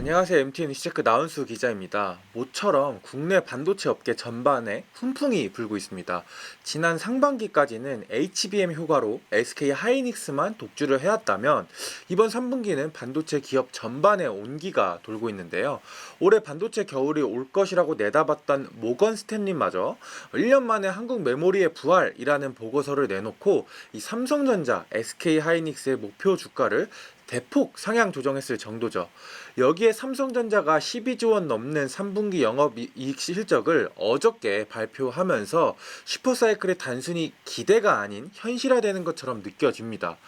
안녕하세요. MTN 이슈체크 나은수 기자입니다. 모처럼 국내 반도체 업계 전반에 훈풍이 불고 있습니다. 지난 상반기까지는 HBM 효과로 SK 하이닉스만 독주를 해왔다면 이번 3분기는 반도체 기업 전반에 온기가 돌고 있는데요. 올해 반도체 겨울이 올 것이라고 내다봤던 모건 스탠리마저 1년 만에 한국 메모리의 부활이라는 보고서를 내놓고 이 삼성전자, SK 하이닉스의 목표 주가를 대폭 상향 조정했을 정도죠. 여기에 삼성전자가 12조 원 넘는 3분기 영업이익 실적을 어저께 발표하면서 슈퍼사이클이 단순히 기대가 아닌 현실화되는 것처럼 느껴집니다.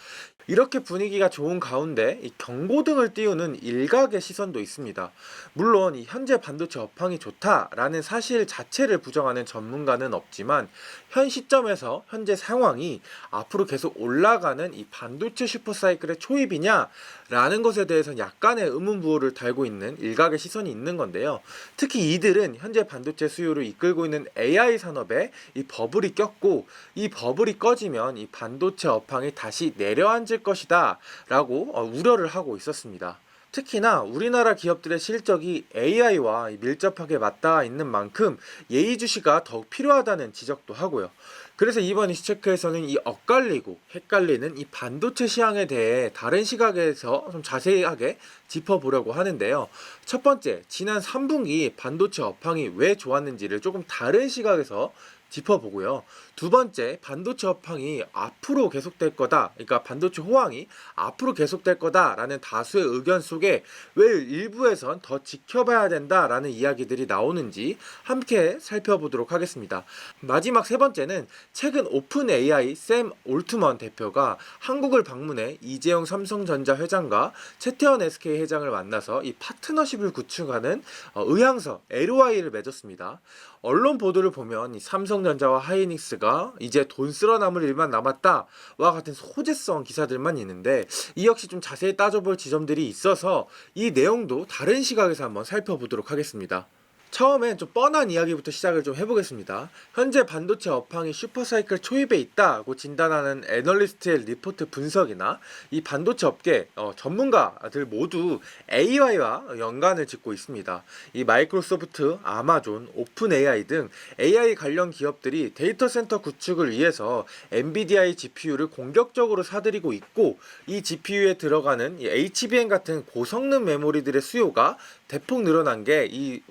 이렇게 분위기가 좋은 가운데 이 경고등을 띄우는 일각의 시선도 있습니다. 물론 이 현재 반도체 업황이 좋다라는 사실 자체를 부정하는 전문가는 없지만 현 시점에서 현재 상황이 앞으로 계속 올라가는 이 반도체 슈퍼사이클의 초입이냐라는 것에 대해서 약간의 의문부호를 달고 있는 일각의 시선이 있는 건데요. 특히 이들은 현재 반도체 수요를 이끌고 있는 AI 산업에 이 버블이 꼈고 이 버블이 꺼지면 이 반도체 업황이 다시 내려앉을 것이다 라고 우려를 하고 있었습니다. 특히나 우리나라 기업들의 실적이 AI와 밀접하게 맞닿아 있는 만큼 예의주시가 더욱 필요하다는 지적도 하고요. 그래서 이번 이슈체크에서는 이 엇갈리고 헷갈리는 이 반도체 시황에 대해 다른 시각에서 좀 자세하게 짚어보려고 하는데요. 첫 번째, 지난 3분기 반도체 업황이 왜 좋았는지를 조금 다른 시각에서 짚어보고요. 두 번째, 반도체 업황이 앞으로 계속될 거다. 그러니까 반도체 호황이 앞으로 계속될 거다라는 다수의 의견 속에 왜 일부에선 더 지켜봐야 된다라는 이야기들이 나오는지 함께 살펴보도록 하겠습니다. 마지막 세 번째는 최근 오픈 AI 샘 올트먼 대표가 한국을 방문해 이재용 삼성전자 회장과 최태원 SK 회장을 만나서 이 파트너십을 구축하는 의향서 LOI를 맺었습니다. 언론 보도를 보면 이 삼성전자와 하이닉스가 이제 돈 쓸어 남을 일만 남았다와 같은 소재성 기사들만 있는데 이 역시 좀 자세히 따져볼 지점들이 있어서 이 내용도 다른 시각에서 한번 살펴보도록 하겠습니다. 처음엔 좀 뻔한 이야기부터 시작을 좀 해보겠습니다. 현재 반도체 업황이 슈퍼사이클 초입에 있다고 진단하는 애널리스트의 리포트 분석이나 이 반도체 업계 전문가들 모두 AI와 연관을 짓고 있습니다. 이 마이크로소프트, 아마존, 오픈 AI 등 AI 관련 기업들이 데이터 센터 구축을 위해서 엔비디아의 GPU를 공격적으로 사들이고 있고 이 GPU에 들어가는 이 HBM 같은 고성능 메모리들의 수요가 대폭 늘어난 게 이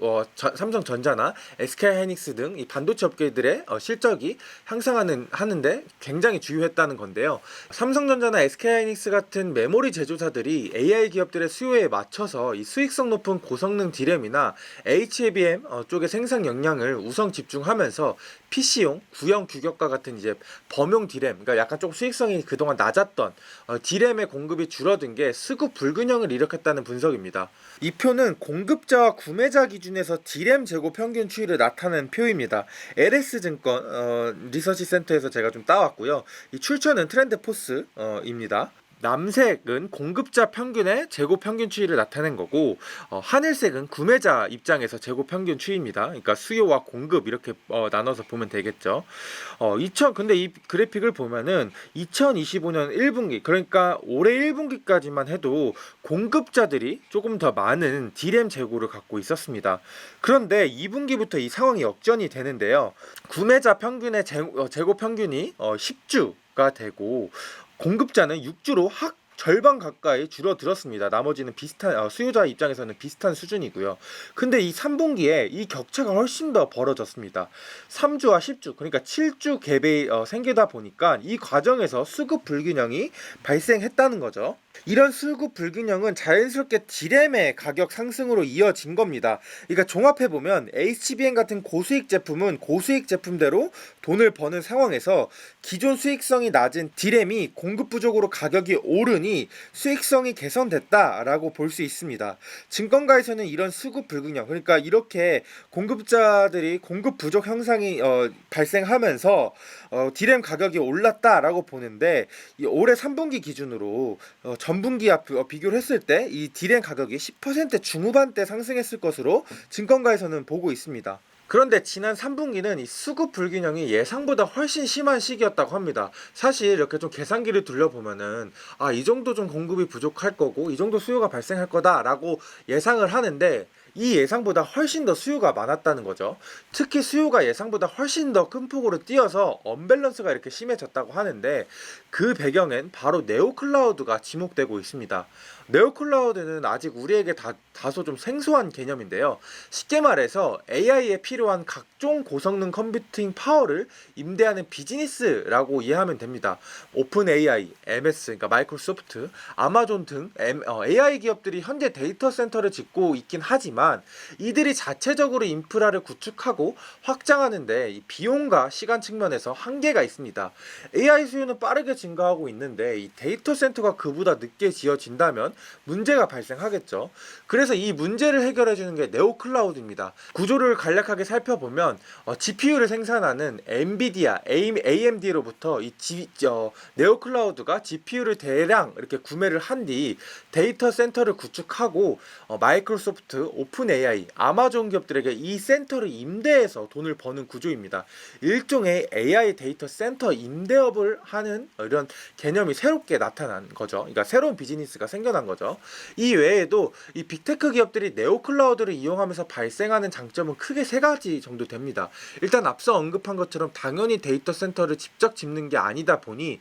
삼성전자나 SK하이닉스 등 이 반도체 업계들의 실적이 하는데 굉장히 주요했다는 건데요. 삼성전자나 SK하이닉스 같은 메모리 제조사들이 AI 기업들의 수요에 맞춰서 이 수익성 높은 고성능 D램이나 HBM 쪽의 생산 역량을 우선 집중하면서 PC용, 구형 규격과 같은 이제 범용 D램, 그러니까 약간 조금 수익성이 그동안 낮았던 D램의 공급이 줄어든 게 수급 불균형을 일으켰다는 분석입니다. 이 표는 공급자와 구매자 기준에서 D램 재고 평균 추이를 나타낸 표입니다. LS증권 리서치 센터에서 제가 좀 따왔고요. 이 출처는 트렌드포스입니다. 남색은 공급자 평균의 재고 평균 추이를 나타낸 거고 하늘색은 구매자 입장에서 재고 평균 추이입니다. 그러니까 수요와 공급 이렇게 나눠서 보면 되겠죠. 근데 이 그래픽을 보면은 2025년 1분기 그러니까 올해 1분기까지만 해도 공급자들이 조금 더 많은 D램 재고를 갖고 있었습니다. 그런데 2분기부터 이 상황이 역전이 되는데요. 구매자 평균의 재고 평균이 10주가 되고 공급자는 6주로 절반 가까이 줄어들었습니다. 나머지는 비슷한 수요자 입장에서는 비슷한 수준이고요. 근데 이 3분기에 이 격차가 훨씬 더 벌어졌습니다. 3주와 10주 그러니까 7주 갭이 생기다 보니까 이 과정에서 수급 불균형이 발생했다는 거죠. 이런 수급 불균형은 자연스럽게 D램의 가격 상승으로 이어진 겁니다. 그러니까 종합해보면 HBM 같은 고수익 제품은 고수익 제품대로 돈을 버는 상황에서 기존 수익성이 낮은 D램이 공급 부족으로 가격이 오르니 수익성이 개선됐다라고 볼 수 있습니다. 증권가에서는 이런 수급 불균형, 그러니까 이렇게 공급자들이 공급 부족 현상이 발생하면서 D램 가격이 올랐다라고 보는데 올해 3분기 기준으로 전분기와 비교를 했을 때 이 D램 가격이 10% 중후반대 상승했을 것으로 증권가에서는 보고 있습니다. 그런데 지난 3분기는 이 수급 불균형이 예상보다 훨씬 심한 시기였다고 합니다. 사실 이렇게 좀 계산기를 둘러보면은 이 정도 좀 공급이 부족할 거고 이 정도 수요가 발생할 거다라고 예상을 하는데 이 예상보다 훨씬 더 수요가 많았다는 거죠. 특히 수요가 예상보다 훨씬 더 큰 폭으로 뛰어서 언밸런스가 이렇게 심해졌다고 하는데 그 배경엔 바로 네오클라우드가 지목되고 있습니다. 네오클라우드는 아직 우리에게 다소 좀 생소한 개념인데요. 쉽게 말해서 AI에 필요한 각종 고성능 컴퓨팅 파워를 임대하는 비즈니스라고 이해하면 됩니다. 오픈 AI, MS, 그러니까 마이크로소프트, 아마존 등 AI 기업들이 현재 데이터 센터를 짓고 있긴 하지만 이들이 자체적으로 인프라를 구축하고 확장하는데 이 비용과 시간 측면에서 한계가 있습니다. AI 수요는 빠르게 증가하고 있는데 이 데이터 센터가 그보다 늦게 지어진다면 문제가 발생하겠죠. 그래서 이 문제를 해결해 주는 게 네오클라우드입니다. 구조를 간략하게 살펴보면 GPU를 생산하는 엔비디아, AMD로부터 네오클라우드가 GPU를 대량 이렇게 구매를 한 뒤 데이터 센터를 구축하고 마이크로소프트, 오픈 AI, 아마존 기업들에게 이 센터를 임대해서 돈을 버는 구조입니다. 일종의 AI 데이터 센터 임대업을 하는 이런 개념이 새롭게 나타난 거죠. 그러니까 새로운 비즈니스가 생겨난 거죠. 이 외에도 이 빅테크 기업들이 네오클라우드를 이용하면서 발생하는 장점은 크게 세 가지 정도 됩니다. 일단 앞서 언급한 것처럼 당연히 데이터 센터를 직접 짓는 게 아니다 보니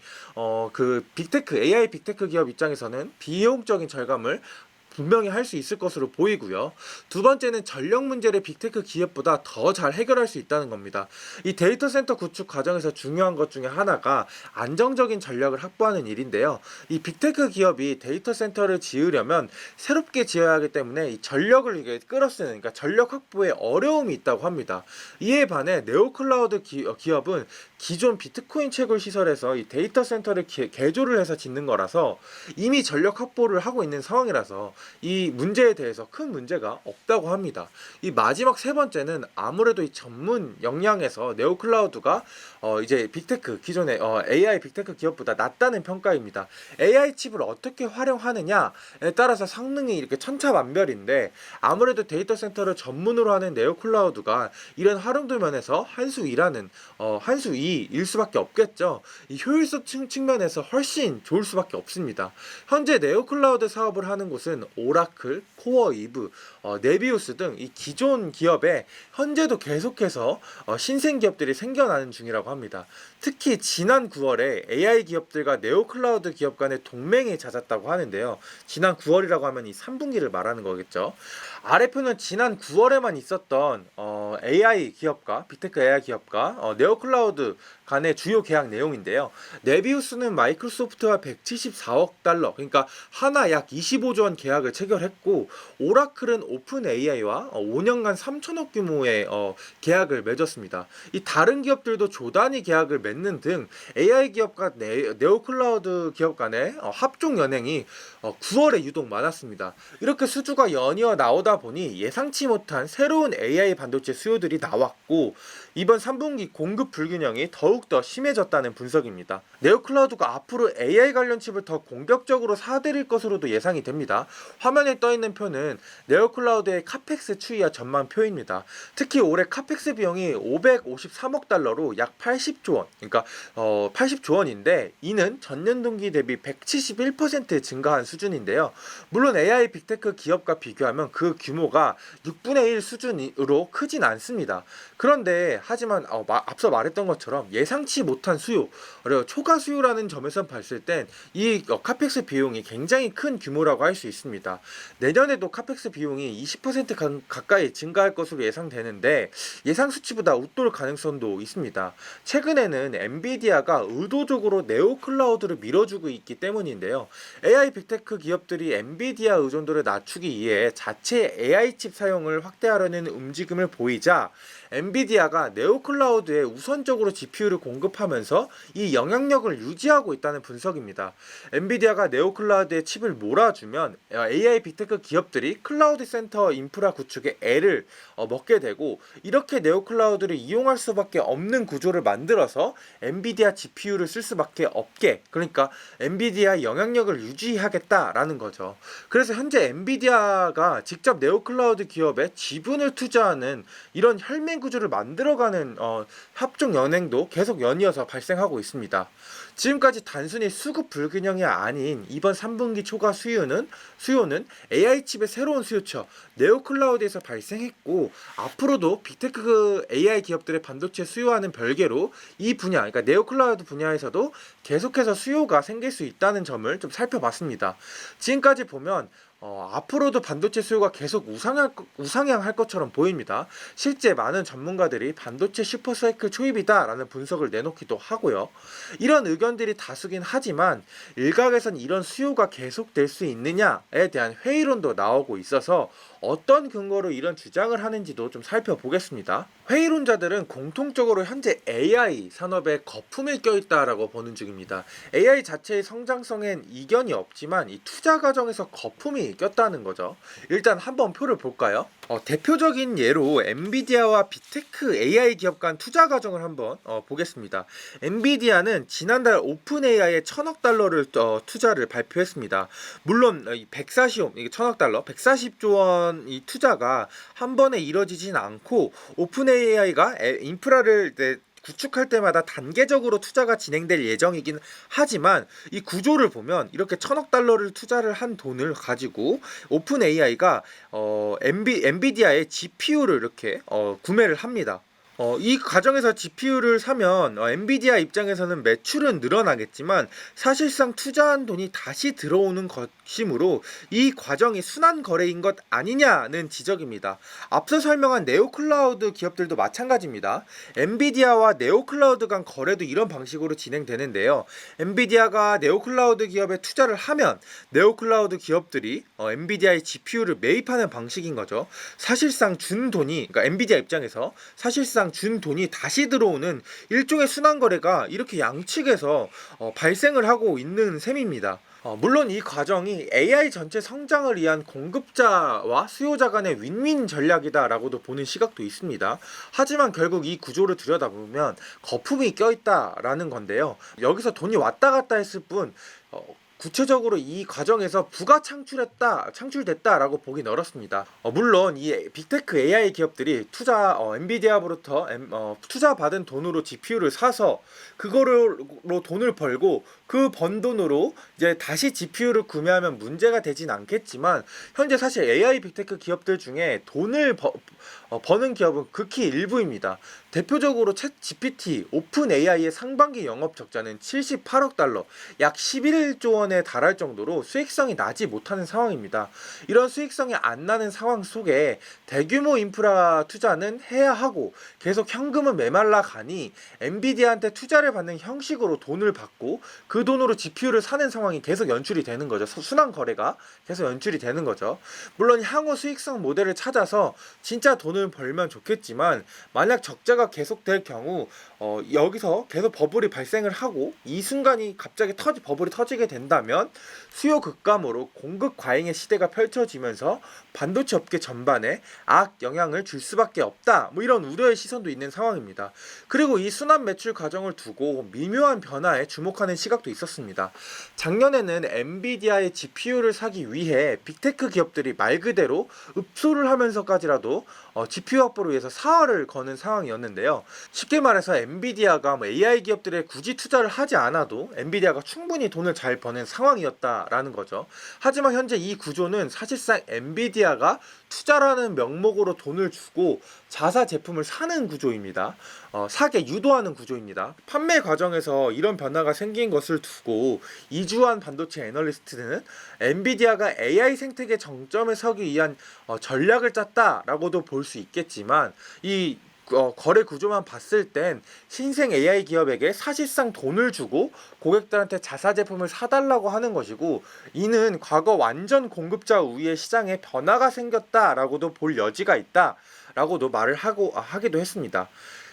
그 빅테크 AI 빅테크 기업 입장에서는 비용적인 절감을 분명히 할 수 있을 것으로 보이고요. 두 번째는 전력 문제를 빅테크 기업보다 더 잘 해결할 수 있다는 겁니다. 이 데이터 센터 구축 과정에서 중요한 것 중에 하나가 안정적인 전력을 확보하는 일인데요. 이 빅테크 기업이 데이터 센터를 지으려면 새롭게 지어야 하기 때문에 이 전력을 이게 끌어쓰는, 그러니까 전력 확보에 어려움이 있다고 합니다. 이에 반해 네오클라우드 기업은 기존 비트코인 채굴 시설에서 이 데이터 센터를 개조를 해서 짓는 거라서 이미 전력 확보를 하고 있는 상황이라서 이 문제에 대해서 큰 문제가 없다고 합니다. 이 마지막 세 번째는 아무래도 이 전문 역량에서 네오클라우드가 이제 빅테크 기존의 AI 빅테크 기업보다 낫다는 평가입니다. AI 칩을 어떻게 활용하느냐에 따라서 성능이 이렇게 천차만별인데 아무래도 데이터 센터를 전문으로 하는 네오클라우드가 이런 활용도 면에서 한 수 이일 수밖에 없겠죠. 이 효율성 측면에서 훨씬 좋을 수밖에 없습니다. 현재 네오클라우드 사업을 하는 곳은 오라클, 코어이브, 네비우스 등 이 기존 기업에 현재도 계속해서 신생 기업들이 생겨나는 중이라고 합니다. 특히 지난 9월에 AI 기업들과 네오클라우드 기업 간의 동맹이 잦았다고 하는데요. 지난 9월이라고 하면 이 3분기를 말하는 거겠죠. RF는 지난 9월에만 있었던 AI 기업과 빅테크 AI 기업과 네오클라우드 간의 주요 계약 내용인데요. 네비우스는 마이크로소프트와 174억 달러, 그러니까 하나 약 25조 원 계약을 체결했고 오라클은 오픈 AI와 5년간 3천억 규모의 계약을 맺었습니다. 이 다른 기업들도 조단위 계약을 맺는 등 AI 기업과 네오클라우드 기업 간의 합종 연행이 9월에 유독 많았습니다. 이렇게 수주가 연이어 나오다 보니 예상치 못한 새로운 AI 반도체 수요들이 나왔고 이번 3분기 공급 불균형이 더욱더 심해졌다는 분석입니다. 네오클라우드가 앞으로 AI 관련 칩을 더 공격적으로 사들일 것으로도 예상이 됩니다. 화면에 떠있는 표는 네오클라우드의 카펙스 추이와 전망표입니다. 특히 올해 카펙스 비용이 553억 달러로 약 80조 원, 그러니까 80조 원인데 이는 전년 동기 대비 171% 증가한 수준인데요. 물론 AI 빅테크 기업과 비교하면 그 규모가 6분의 1 수준으로 크진 않습니다. 그런데 하지만 앞서 말했던 것처럼 예상치 못한 수요, 그리고 초과 수요라는 점에서 봤을 땐 이 카펙스 비용이 굉장히 큰 규모라고 할 수 있습니다. 내년에도 카펙스 비용이 20% 가까이 증가할 것으로 예상되는데 예상 수치보다 웃돌 가능성도 있습니다. 최근에는 엔비디아가 의도적으로 네오클라우드를 밀어주고 있기 때문인데요. AI 빅테크 기업들이 엔비디아 의존도를 낮추기 위해 자체 AI 칩 사용을 확대하려는 움직임을 보이자 엔비디아가 네오클라우드에 우선적으로 GPU를 공급하면서 이 영향력을 유지하고 있다는 분석입니다. 엔비디아가 네오클라우드에 칩을 몰아주면 AI 빅테크 기업들이 클라우드 센터 인프라 구축에 애를 먹게 되고, 이렇게 네오클라우드를 이용할 수밖에 없는 구조를 만들어서 엔비디아 GPU를 쓸 수밖에 없게, 그러니까 엔비디아 영향력을 유지하겠다라는 거죠. 그래서 현재 엔비디아가 직접 네오클라우드 기업에 지분을 투자하는 이런 혈맹 구조를 만들어가는 협종 연행도 계속 연이어서 발생하고 있습니다. 지금까지 단순히 수급 불균형이 아닌 이번 3분기 초과 수요는 AI 칩의 새로운 수요처 네오클라우드에서 발생했고, 앞으로도 빅테크 AI 기업들의 반도체 수요와는 별개로 이 분야, 그러니까 네오클라우드 분야에서도 계속해서 수요가 생길 수 있다는 점을 좀 살펴봤습니다. 지금까지 보면 앞으로도 반도체 수요가 계속 우상향할 것처럼 보입니다. 실제 많은 전문가들이 반도체 슈퍼사이클 초입이다라는 분석을 내놓기도 하고요. 이런 의견들이 다수긴 하지만 일각에선 이런 수요가 계속될 수 있느냐에 대한 회의론도 나오고 있어서 어떤 근거로 이런 주장을 하는지도 좀 살펴보겠습니다. 회의론자들은 공통적으로 현재 AI 산업에 거품이 껴있다라고 보는 중입니다. AI 자체의 성장성엔 이견이 없지만 이 투자 과정에서 거품이 꼈다는 거죠. 일단 한번 표를 볼까요? 대표적인 예로 엔비디아와 빅테크 AI 기업 간 투자 과정을 한번 보겠습니다. 엔비디아는 지난달 오픈 AI에 1,000억 달러를 투자를 발표했습니다. 물론 140조 원 이 투자가 한 번에 이뤄지진 않고, 오픈 AI가 인프라를 구축할 때마다 단계적으로 투자가 진행될 예정이긴 하지만, 이 구조를 보면 이렇게 1,000억 달러를 투자를 한 돈을 가지고 오픈 AI가 엔비디아의 GPU를 이렇게 구매를 합니다. 이 과정에서 GPU를 사면 엔비디아 입장에서는 매출은 늘어나겠지만 사실상 투자한 돈이 다시 들어오는 것이므로 이 과정이 순환 거래인 것 아니냐는 지적입니다. 앞서 설명한 네오클라우드 기업들도 마찬가지입니다. 엔비디아와 네오클라우드 간 거래도 이런 방식으로 진행되는데요. 엔비디아가 네오클라우드 기업에 투자를 하면 네오클라우드 기업들이 엔비디아의 GPU를 매입하는 방식인 거죠. 사실상 준 돈이, 그러니까 엔비디아 입장에서 사실상 준 돈이 다시 들어오는 일종의 순환 거래가 이렇게 양측에서 발생을 하고 있는 셈입니다. 물론 이 과정이 AI 전체 성장을 위한 공급자와 수요자 간의 윈윈 전략이다라고도 보는 시각도 있습니다. 하지만 결국 이 구조를 들여다보면 거품이 껴있다라는 건데요. 여기서 돈이 왔다 갔다 했을 뿐 구체적으로 이 과정에서 부가 창출됐다라고 보긴 어렵습니다. 물론 이 빅테크 AI 기업들이 엔비디아로부터 투자받은 돈으로 GPU를 사서 그거로 돈을 벌고, 그 번 돈으로 이제 다시 GPU를 구매하면 문제가 되진 않겠지만, 현재 사실 AI 빅테크 기업들 중에 돈을 버는 기업은 극히 일부입니다. 대표적으로 챗 GPT, 오픈 AI의 상반기 영업 적자는 78억 달러, 약 11조 원에 달할 정도로 수익성이 나지 못하는 상황입니다. 이런 수익성이 안 나는 상황 속에 대규모 인프라 투자는 해야 하고 계속 현금은 메말라 가니 엔비디아한테 투자를 받는 형식으로 돈을 받고 그 돈으로 GPU를 사는 상황이 계속 연출이 되는 거죠. 순환 거래가 계속 연출이 되는 거죠. 물론 향후 수익성 모델을 찾아서 진짜 돈을 벌면 좋겠지만, 만약 적자가 계속될 경우 여기서 계속 버블이 발생을 하고 이 순간이 갑자기 버블이 터지게 된다면 수요 급감으로 공급 과잉의 시대가 펼쳐지면서 반도체 업계 전반에 악 영향을 줄 수밖에 없다, 이런 우려의 시선도 있는 상황입니다. 그리고 이 순환 매출 과정을 두고 미묘한 변화에 주목하는 시각도 있었습니다. 작년에는 엔비디아의 GPU를 사기 위해 빅테크 기업들이 말 그대로 읍소를 하면서까지라도 GPU 확보를 위해서 사활을 거는 상황이었는데요. 쉽게 말해서 엔비디아가 AI 기업들에 굳이 투자를 하지 않아도 엔비디아가 충분히 돈을 잘 버는 상황이었다라는 거죠. 하지만 현재 이 구조는 사실상 엔비디아가 투자라는 명목으로 돈을 주고 자사 제품을 사는 구조입니다. 사게 유도하는 구조입니다. 판매 과정에서 이런 변화가 생긴 것을 두고 이주환 반도체 애널리스트는 엔비디아가 AI 생태계 정점에 서기 위한 전략을 짰다라고도 볼 수 있겠지만, 이 거래 구조만 봤을 땐 신생 AI 기업에게 사실상 돈을 주고 고객들한테 자사 제품을 사달라고 하는 것이고, 이는 과거 완전 공급자 우위의 시장에 변화가 생겼다라고도 볼 여지가 있다라고도 말을 하기도 했습니다.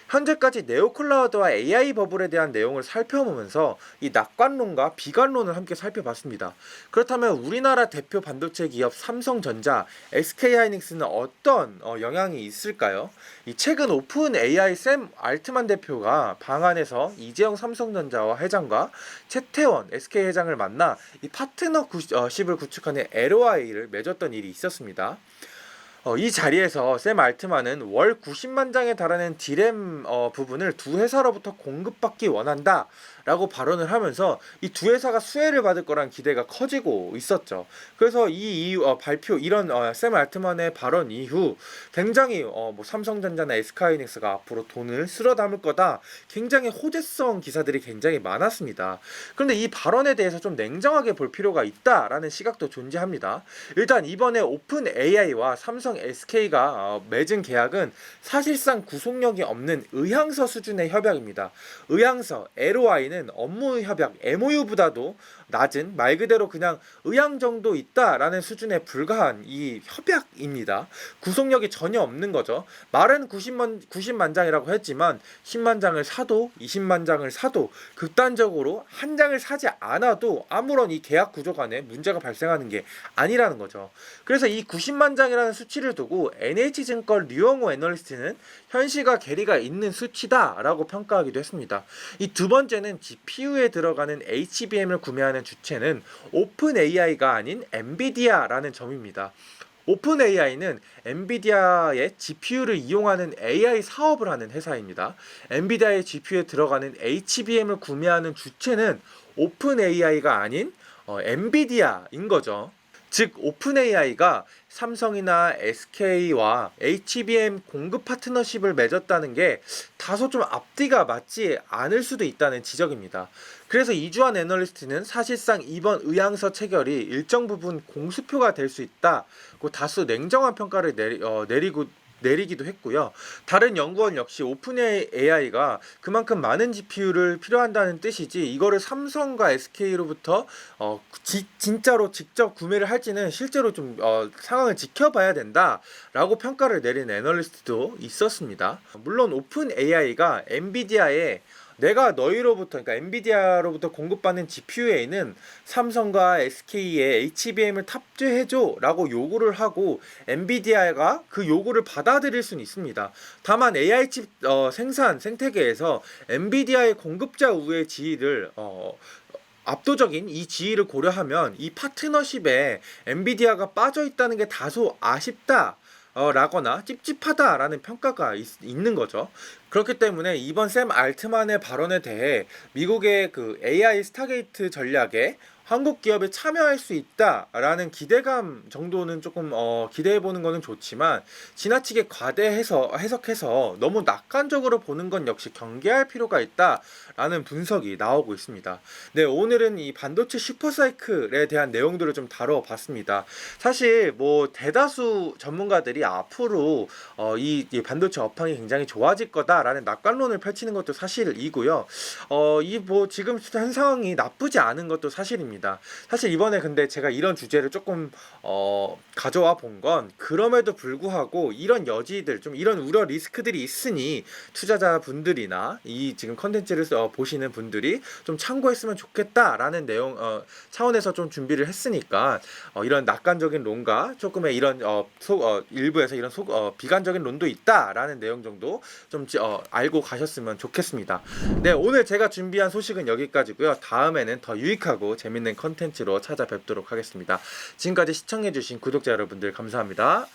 현재까지 네오클라우드와 AI 버블에 대한 내용을 살펴보면서 이 낙관론과 비관론을 함께 살펴봤습니다. 그렇다면 우리나라 대표 반도체 기업 삼성전자, SK하이닉스는 어떤 영향이 있을까요? 이 최근 오픈 AI 샘 알트만 대표가 방한에서 이재용 삼성전자와 회장과 최태원 SK 회장을 만나 이 파트너십을 구축하는 LOI를 맺었던 일이 있었습니다. 이 자리에서 샘 알트만은 월 90만 장에 달하는 디램 부분을 두 회사로부터 공급받기 원한다 라고 발언을 하면서 이 두 회사가 수혜를 받을 거란 기대가 커지고 있었죠. 그래서 이 이후 발표 이런 샘 알트만의 발언 이후 굉장히 뭐 삼성전자나 SK하이닉스가 앞으로 돈을 쓸어 담을 거다, 굉장히 호재성 기사들이 굉장히 많았습니다. 그런데 이 발언에 대해서 좀 냉정하게 볼 필요가 있다라는 시각도 존재합니다. 일단 이번에 오픈 AI와 삼성 SK가 맺은 계약은 사실상 구속력이 없는 의향서 수준의 협약입니다. 의향서 LOI는 업무 협약 MOU보다도 낮은, 말 그대로 그냥 의향 정도 있다라는 수준에 불과한 이 협약입니다. 구속력이 전혀 없는 거죠. 말은 90만 장이라고 했지만 10만 장을 사도 20만 장을 사도 극단적으로 한 장을 사지 않아도 아무런 이 계약 구조 간에 문제가 발생하는 게 아니라는 거죠. 그래서 이 90만 장이라는 수치를 두고 NH증권 류영호 애널리스트는 현실과 괴리가 있는 수치다라고 평가하기도 했습니다. 이 두 번째는 GPU에 들어가는 HBM을 구매하는 주체는 오픈 AI가 아닌 엔비디아라는 점입니다. 오픈 AI는 엔비디아의 GPU를 이용하는 AI 사업을 하는 회사입니다. 엔비디아의 GPU에 들어가는 HBM을 구매하는 주체는 오픈 AI가 아닌 엔비디아인 거죠. 즉 오픈 AI가 삼성이나 SK와 HBM 공급 파트너십을 맺었다는 게 다소 좀 앞뒤가 맞지 않을 수도 있다는 지적입니다. 그래서 이주환 애널리스트는 사실상 이번 의향서 체결이 일정 부분 공수표가 될 수 있다고 다소 냉정한 평가를 내리기도 했고요. 다른 연구원 역시 오픈 AI가 그만큼 많은 GPU를 필요한다는 뜻이지 이거를 삼성과 SK로부터 진짜로 직접 구매를 할지는 실제로 좀 상황을 지켜봐야 된다라고 평가를 내린 애널리스트도 있었습니다. 물론 오픈 AI가 엔비디아의 내가 너희로부터, 그러니까 엔비디아로부터 공급받는 GPU에는 삼성과 SK의 HBM을 탑재해줘 라고 요구를 하고 엔비디아가 그 요구를 받아들일 수는 있습니다. 다만 AI 칩 생산 생태계에서 엔비디아의 공급자 우의 지위를 압도적인 이 지위를 고려하면 이 파트너십에 엔비디아가 빠져 있다는 게 다소 아쉽다 라거나 찝찝하다라는 평가가 있는 거죠. 그렇기 때문에 이번 샘 알트만의 발언에 대해 미국의 그 AI 스타게이트 전략에 한국 기업에 참여할 수 있다라는 기대감 정도는 조금 기대해보는 거는 좋지만 지나치게 해석해서 너무 낙관적으로 보는 건 역시 경계할 필요가 있다라는 분석이 나오고 있습니다. 네, 오늘은 이 반도체 슈퍼사이클에 대한 내용들을 좀 다뤄봤습니다. 사실 뭐 대다수 전문가들이 앞으로 이 반도체 업황이 굉장히 좋아질 거다라는 낙관론을 펼치는 것도 사실이고요. 이 뭐 지금 현 상황이 나쁘지 않은 것도 사실입니다. 사실 이번에 근데 제가 이런 주제를 조금 가져와 본 건 그럼에도 불구하고 이런 여지들, 좀 이런 우려 리스크들이 있으니 투자자분들이나 이 지금 컨텐츠를 보시는 분들이 좀 참고했으면 좋겠다라는 내용 차원에서 좀 준비를 했으니까 이런 낙관적인 론과 조금의 이런 일부에서 이런 비관적인 론도 있다라는 내용 정도 좀 알고 가셨으면 좋겠습니다. 네, 오늘 제가 준비한 소식은 여기까지고요. 다음에는 더 유익하고 재밌는 컨텐츠로 찾아뵙도록 하겠습니다. 지금까지 시청해주신 구독자 여러분들 감사합니다.